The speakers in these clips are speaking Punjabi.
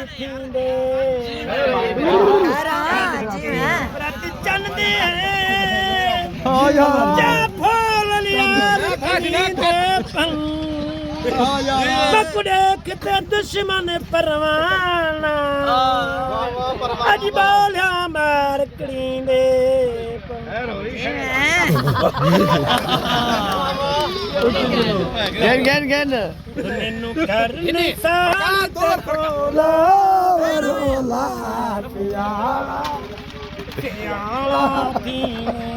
ਜਿੱਥੀਂਦੇ ਰਤ ਚੰਦੇ ਆ ਜਾ ਜਾ ਫੋਲ ਲਿਆ ਦੇ ਪੰਨ ਪਕੜੇ ਕਿਤੇ ਦੁਸ਼ਮਨ ਪਰਵਾਨਾ ਅੱਜ ਬੋਲਿਆ ਮਾਰਕੜੀ ਦੇ ਗੈਨ ਮੈਨੂੰ ਕਰਨੀ ਸਾਥ ਕੋਲਾ ਰੋਲਾ ਪਿਆਲਾ ਪੀਨੇ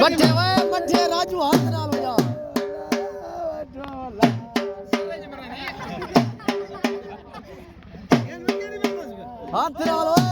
ਬੱਠੇ ਓਏ ਬੱਠੇ ਰਾਜੂ ਹੱਥ ਨਾਲ ਹੋ ਜਾ ਹੱਥ ਨਾਲ ਓਏ